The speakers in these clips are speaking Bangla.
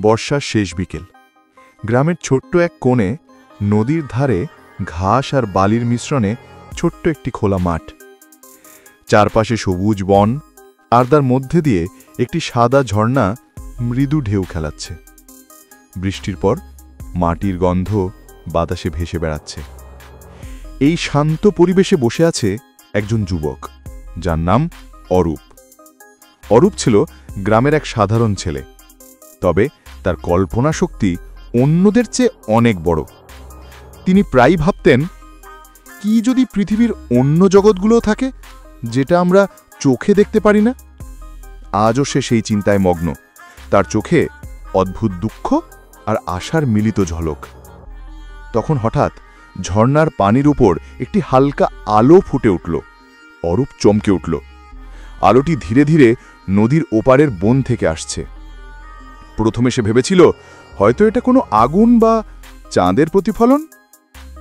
বর্ষার শেষ বিকেল। গ্রামের ছোট্ট এক কোণে নদীর ধারে ঘাস আর বালির মিশ্রণে ছোট্ট একটি খোলা মাঠ। চারপাশে সবুজ বন, আর তার মধ্যে দিয়ে একটি সাদা ঝর্ণা মৃদু ঢেউ খেলাচ্ছে। বৃষ্টির পর মাটির গন্ধ বাতাসে ভেসে বেড়াচ্ছে। এই শান্ত পরিবেশে বসে আছে একজন যুবক, যার নাম অরূপ। অরূপ ছিল গ্রামের এক সাধারণ ছেলে, তবে তার কল্পনা শক্তি অন্যদের চেয়ে অনেক বড়। তিনি প্রায়ই ভাবতেন, কি যদি পৃথিবীর অন্য জগৎগুলো থাকে, যেটা আমরা চোখে দেখতে পারি না। আজও সে সেই চিন্তায় মগ্ন। তার চোখে অদ্ভুত দুঃখ আর আশার মিলিত ঝলক। তখন হঠাৎ ঝর্ণার পানির উপর একটি হালকা আলো ফুটে উঠল। অরূপ চমকে উঠল। আলোটি ধীরে ধীরে নদীর ওপারের বন থেকে আসছে। প্রথমে সে ভেবেছিল হয়তো এটা কোনো আগুন বা চাঁদের প্রতিফলন,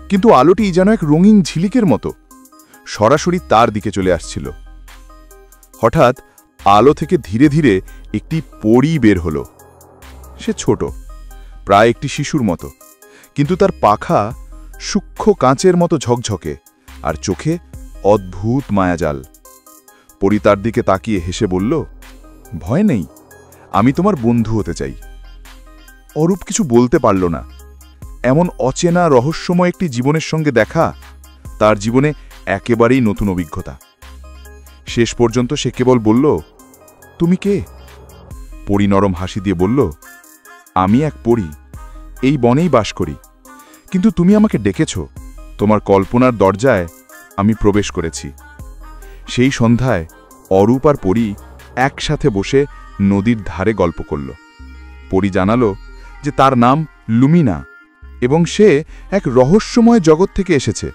কিন্তু আলোটি যেন এক রঙিন ঝিলিকের মতো সরাসরি তার দিকে চলে আসছিল। হঠাৎ আলো থেকে ধীরে ধীরে একটি পরী বের হল। সে ছোট, প্রায় একটি শিশুর মতো, কিন্তু তার পাখা সূক্ষ্ম কাঁচের মতো ঝকঝকে, আর চোখে অদ্ভুত মায়াজাল। পরী তার দিকে তাকিয়ে হেসে বলল, ভয় নেই, আমি তোমার বন্ধু হতে চাই। অরূপ কিছু বলতে পারল না। এমন অচেনা রহস্যময় একটি জীবনের সঙ্গে দেখা তার জীবনে একেবারেই নতুন অভিজ্ঞতা। শেষ পর্যন্ত সে কেবল বলল, তুমি কে? পরী নরম হাসি দিয়ে বলল, আমি এক পরী, এই বনেই বাস করি, কিন্তু তুমি আমাকে ডেকেছ। তোমার কল্পনার দরজায় আমি প্রবেশ করেছি। সেই সন্ধ্যায় অরূপ আর পরী একসাথে বসে নদীর ধারে গল্প করল। পরী জানালো যে তার নাম লুমিনা, এবং সে এক রহস্যময় জগৎ থেকে এসেছে,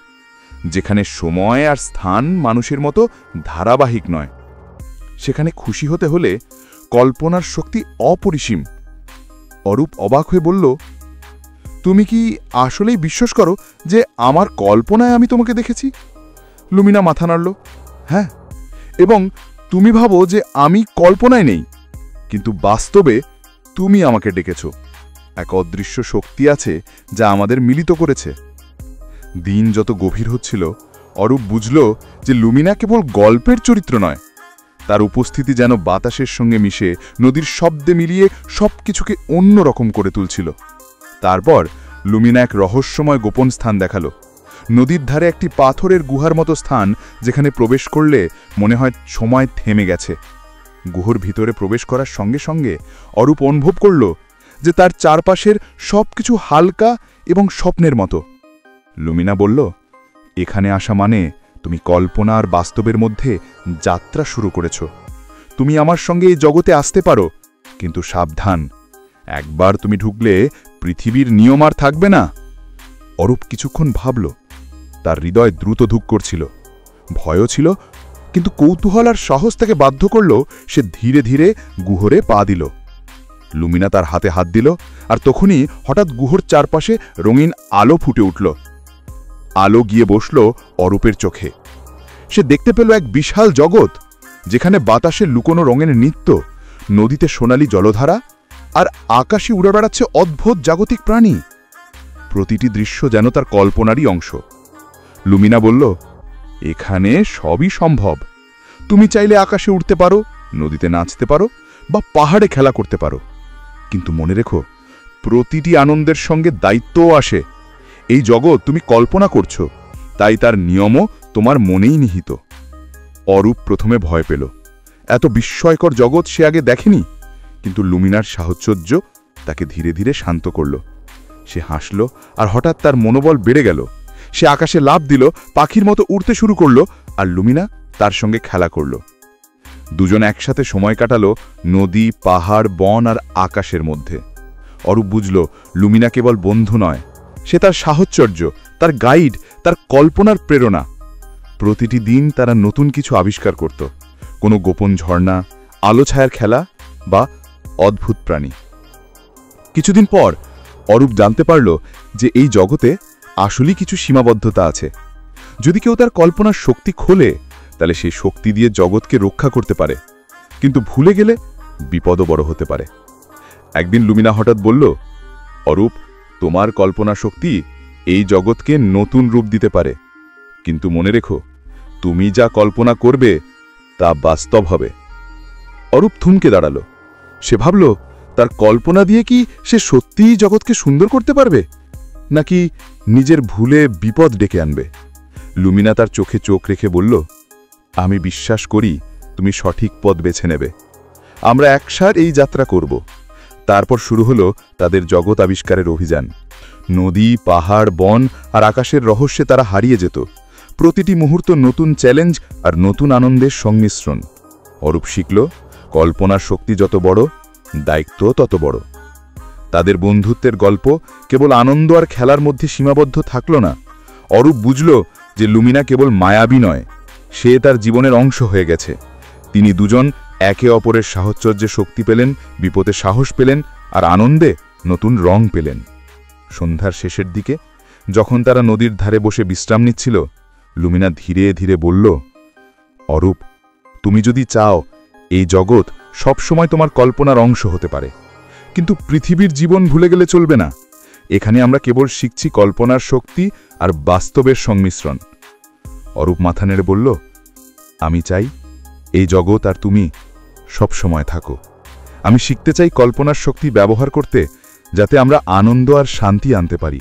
যেখানে সময় আর স্থান মানুষের মতো ধারাবাহিক নয়। সেখানে খুশি হতে হলে কল্পনার শক্তি অপরিসীম। অরূপ অবাক হয়ে বলল, তুমি কি আসলেই বিশ্বাস করো যে আমার কল্পনায় আমি তোমাকে দেখেছি? লুমিনা মাথা নাড়ল, হ্যাঁ, এবং তুমি ভাবো যে আমি কল্পনায় নেই, কিন্তু বাস্তবে তুমি আমাকে ডেকেছ। এক অদৃশ্য শক্তি আছে যা আমাদের মিলিত করেছে। দিন যত গভীর হচ্ছিল, অরূপ বুঝল যে লুমিনা কেবল গল্পের চরিত্র নয়, তার উপস্থিতি যেন বাতাসের সঙ্গে মিশে নদীর শব্দে মিলিয়ে সবকিছুকে অন্যরকম করে তুলছিল। তারপর লুমিনা এক রহস্যময় গোপন স্থান দেখালো। নদীর ধারে একটি পাথরের গুহার মতো স্থান, যেখানে প্রবেশ করলে মনে হয় সময় থেমে গেছে। গুহার ভিতরে প্রবেশ করার সঙ্গে সঙ্গে অরূপ অনুভব করল যে তার চারপাশের সবকিছু হালকা এবং স্বপ্নের মতো। লুমিনা বলল, এখানে আসা মানে তুমি কল্পনা আর বাস্তবের মধ্যে যাত্রা শুরু করেছ। তুমি আমার সঙ্গে এই জগতে আসতে পারো, কিন্তু সাবধান, একবার তুমি ঢুকলে পৃথিবীর নিয়ম আর থাকবে না। অরূপ কিছুক্ষণ ভাবল। তার হৃদয় দ্রুত ধুক করছিল। ভয়ও ছিল, কিন্তু কৌতূহল আর সাহস তাকে বাধ্য করল। সে ধীরে ধীরে গুহরে পা দিল। লুমিনা তার হাতে হাত দিল, আর তখনই হঠাৎ গুহর চারপাশে রঙিন আলো ফুটে উঠল। আলো গিয়ে বসল অরূপের চোখে। সে দেখতে পেল এক বিশাল জগৎ, যেখানে বাতাসে লুকোনো রঙের নৃত্য, নদীতে সোনালী জলধারা, আর আকাশে উড়ে বেড়াচ্ছে অদ্ভুত জাগতিক প্রাণী। প্রতিটি দৃশ্য যেন তার কল্পনারই অংশ। লুমিনা বলল, এখানে সবই সম্ভব। তুমি চাইলে আকাশে উঠতে পারো, নদীতে নাচতে পারো, বা পাহাড়ে খেলা করতে পারো, কিন্তু মনে রেখো, প্রতিটি আনন্দের সঙ্গে দায়িত্বও আসে। এই জগৎ তুমি কল্পনা করছো, তাই তার নিয়মও তোমার মনেই নিহিত। অরূপ প্রথমে ভয় পেল। এত বিস্ময়কর জগৎ সে আগে দেখেনি, কিন্তু লুমিনার সাহচর্য তাকে ধীরে ধীরে শান্ত করল। সে হাসল, আর হঠাৎ তার মনোবল বেড়ে গেল। সে আকাশে লাফ দিল, পাখির মতো উড়তে শুরু করল, আর লুমিনা তার সঙ্গে খেলা করল। দুজন একসাথে সময় কাটালো নদী, পাহাড়, বন আর আকাশের মধ্যে। অরূপ বুঝল, লুমিনা কেবল বন্ধু নয়, সে তার সাহচর্য, তার গাইড, তার কল্পনার প্রেরণা। প্রতিটি দিন তারা নতুন কিছু আবিষ্কার করত, কোনো গোপন ঝর্ণা, আলো ছায়ার খেলা, বা অদ্ভুত প্রাণী। কিছুদিন পর অরূপ জানতে পারল যে এই জগতে আসলেই কিছু সীমাবদ্ধতা আছে। যদি কেউ তার কল্পনার শক্তি খোলে, তাহলে সেই শক্তি দিয়ে জগৎকে রক্ষা করতে পারে, কিন্তু ভুলে গেলে বিপদও বড় হতে পারে। একদিন লুমিনা হঠাৎ বলল, অরূপ, তোমার কল্পনা শক্তি এই জগৎকে নতুন রূপ দিতে পারে, কিন্তু মনে রেখো, তুমি যা কল্পনা করবে তা বাস্তব হবে। অরূপ থমকে দাঁড়াল। সে ভাবল, তার কল্পনা দিয়ে কি সে সত্যিই জগৎকে সুন্দর করতে পারবে, নাকি নিজের ভুলে বিপদ ডেকে আনবে? লুমিনা তার চোখে চোখ রেখে বলল, আমি বিশ্বাস করি তুমি সঠিক পথ বেছে নেবে। আমরা একসাথে এই যাত্রা করব। তারপর শুরু হলো তাদের জগৎ আবিষ্কারের অভিযান। নদী, পাহাড়, বন আর আকাশের রহস্যে তারা হারিয়ে যেত। প্রতিটি মুহূর্ত নতুন চ্যালেঞ্জ আর নতুন আনন্দের সংমিশ্রণ। অরূপ শিখল, কল্পনার শক্তি যত বড়, দায়িত্ব তত বড়। তাদের বন্ধুত্বের গল্প কেবল আনন্দ আর খেলার মধ্যে সীমাবদ্ধ থাকল না। অরূপ বুঝল যে লুমিনা কেবল মায়াবী নয়, সে তার জীবনের অংশ হয়ে গেছে। তিনি দুজন একে অপরের সাহচর্যে শক্তি পেলেন, বিপদে সাহস পেলেন, আর আনন্দে নতুন রং পেলেন। সন্ধ্যার শেষের দিকে যখন তারা নদীর ধারে বসে বিশ্রাম নিচ্ছিল, লুমিনা ধীরে ধীরে বলল, অরূপ, তুমি যদি চাও এই জগৎ সবসময় তোমার কল্পনার অংশ হতে পারে, কিন্তু পৃথিবীর জীবন ভুলে গেলে চলবে না। এখানে আমরা কেবল শিখছি কল্পনার শক্তি আর বাস্তবের সংমিশ্রণ। অরূপ মাথা নেড়ে বলল, আমি চাই এই জগৎ আর তুমি সব সময় থাকো। আমি শিখতে চাই কল্পনার শক্তি ব্যবহার করতে, যাতে আমরা আনন্দ আর শান্তি আনতে পারি।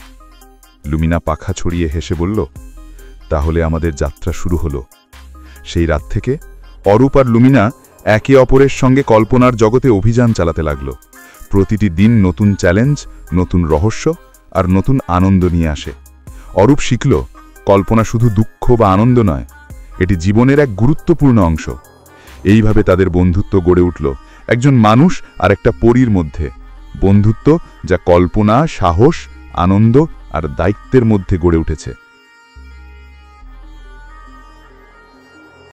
লুমিনা পাখা ছড়িয়ে হেসে বলল, তাহলে আমাদের যাত্রা শুরু হলো। সেই রাত থেকে অরূপ আর লুমিনা একে অপরের সঙ্গে কল্পনার জগতে অভিযান চালাতে লাগল। প্রতিটি দিন নতুন চ্যালেঞ্জ, নতুন রহস্য আর নতুন আনন্দ নিয়ে আসে। অরূপ শিখল, কল্পনা শুধু দুঃখ বা আনন্দ নয়, এটি জীবনের এক গুরুত্বপূর্ণ অংশ। এইভাবে তাদের বন্ধুত্ব গড়ে উঠল একজন মানুষ আর একটা পরীর মধ্যে। বন্ধুত্ব যা কল্পনা, সাহস, আনন্দ আর দায়িত্বের মধ্যে গড়ে উঠেছে।